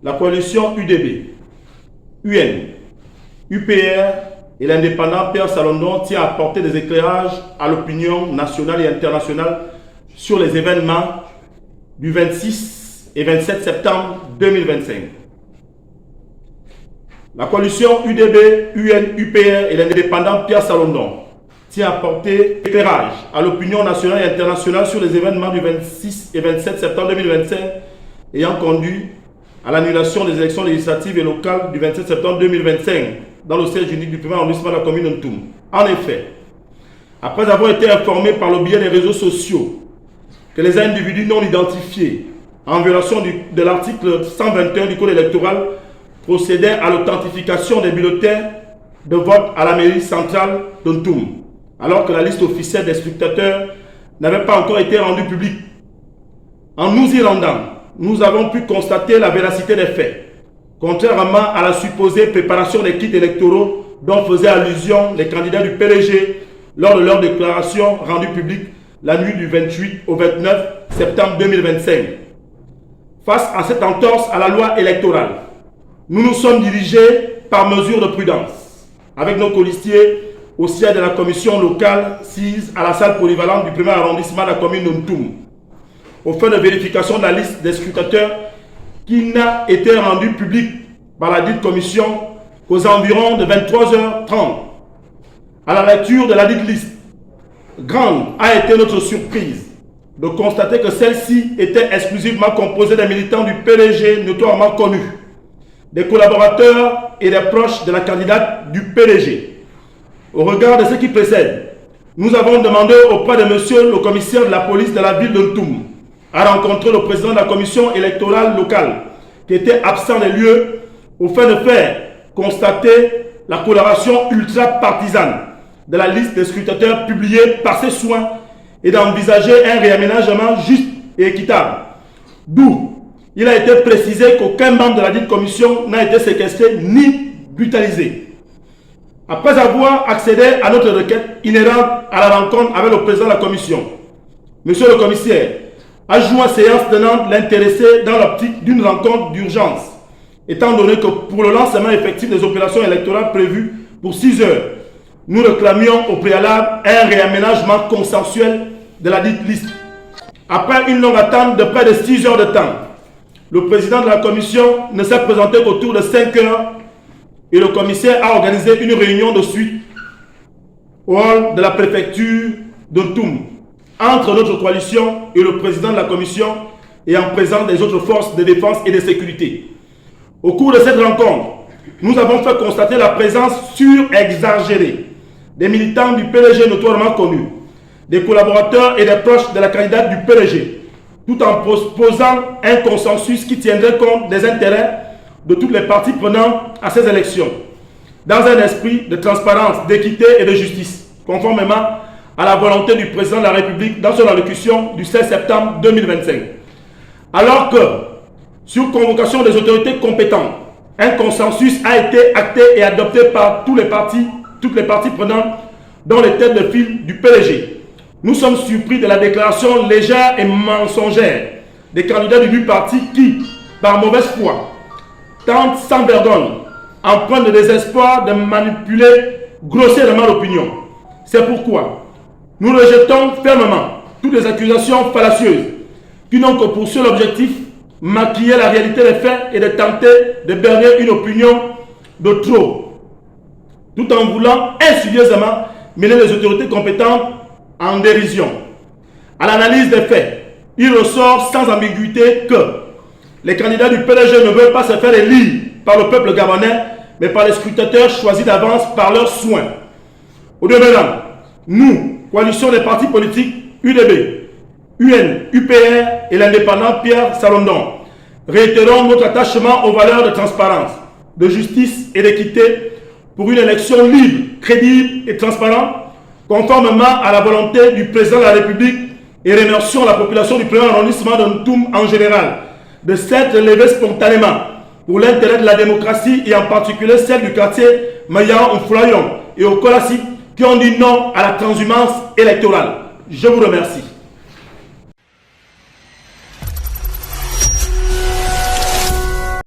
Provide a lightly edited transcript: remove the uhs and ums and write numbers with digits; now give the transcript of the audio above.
La coalition UDB, UN, UPR et l'indépendant Pierre Salondon tient à apporter des éclairages à l'opinion nationale et internationale sur les événements du 26 et 27 septembre 2025. La coalition UDB, UN, UPR et l'indépendant Pierre Salondon tient à apporter éclairage à l'opinion nationale et internationale sur les événements du 26 et 27 septembre 2025 ayant conduit à l'annulation des élections législatives et locales du 27 septembre 2025 dans le siège unique du premier arrondissement de la commune de Ntoum. En effet, après avoir été informés par le biais des réseaux sociaux que les individus non identifiés, en violation de l'article 121 du Code électoral, procédaient à l'authentification des bulletins de vote à la mairie centrale de Ntoum, alors que la liste officielle des scrutateurs n'avait pas encore été rendue publique. En nous y rendant, nous avons pu constater la véracité des faits, contrairement à la supposée préparation des kits électoraux dont faisaient allusion les candidats du PDG lors de leur déclaration rendue publique la nuit du 28 au 29 septembre 2025. Face à cette entorse à la loi électorale, nous nous sommes dirigés par mesure de prudence avec nos colistiers au siège de la commission locale sise à la salle polyvalente du premier arrondissement de la commune de Ntoum, aux fins de vérification de la liste des scrutateurs qui n'a été rendue publique par la dite commission qu'aux environs de 23h30. À la lecture de la dite liste, grande a été notre surprise de constater que celle-ci était exclusivement composée des militants du PDG notoirement connus, des collaborateurs et des proches de la candidate du PDG. Au regard de ce qui précède, nous avons demandé auprès de monsieur le commissaire de la police de la ville de Ntoum à rencontrer le président de la commission électorale locale qui était absent des lieux au fait de faire constater la coloration ultra-partisane de la liste des scrutateurs publiée par ses soins et d'envisager un réaménagement juste et équitable. D'où il a été précisé qu'aucun membre de la dite commission n'a été séquestré ni brutalisé. Après avoir accédé à notre requête inhérente à la rencontre avec le président de la commission, monsieur le commissaire a joint séance tenant l'intéressé dans l'optique d'une rencontre d'urgence, étant donné que pour le lancement effectif des opérations électorales prévues pour 6 heures, nous réclamions au préalable un réaménagement consensuel de la dite liste. Après une longue attente de près de 6 heures de temps, le président de la commission ne s'est présenté qu'autour de 5 heures et le commissaire a organisé une réunion de suite au hall de la préfecture de Ntoum entre notre coalition et le président de la commission et en présence des autres forces de défense et de sécurité. Au cours de cette rencontre, nous avons fait constater la présence surexagérée des militants du PDG notoirement connus, des collaborateurs et des proches de la candidate du PDG, tout en proposant un consensus qui tiendrait compte des intérêts de toutes les parties prenantes à ces élections, dans un esprit de transparence, d'équité et de justice, conformément à la volonté du président de la République dans son allocution du 16 septembre 2025. Alors que, sur convocation des autorités compétentes, un consensus a été acté et adopté par toutes les parties prenantes, dont les têtes de file du PDG. Nous sommes surpris de la déclaration légère et mensongère des candidats du nu parti qui, par mauvaise foi, tentent sans vergogne, empreinte de désespoir, de manipuler grossièrement l'opinion. C'est pourquoi nous rejetons fermement toutes les accusations fallacieuses qui n'ont que pour seul objectif maquiller la réalité des faits et de tenter de berner une opinion de trop, tout en voulant insidieusement mêler les autorités compétentes en dérision. À l'analyse des faits, il ressort sans ambiguïté que les candidats du PDG ne veulent pas se faire élire par le peuple gabonais, mais par les scrutateurs choisis d'avance par leurs soins. Au demeurant, nous, coalition des partis politiques UDB, UN, UPR et l'indépendant Pierre Salondon, réitérons notre attachement aux valeurs de transparence, de justice et d'équité pour une élection libre, crédible et transparente, conformément à la volonté du président de la République, et remercions la population du premier arrondissement de Ntoum en général de s'être levée spontanément pour l'intérêt de la démocratie et en particulier celle du quartier Mayan-Ouflayon et au Kolassi qui ont dit non à la transhumance électorale. Je vous remercie.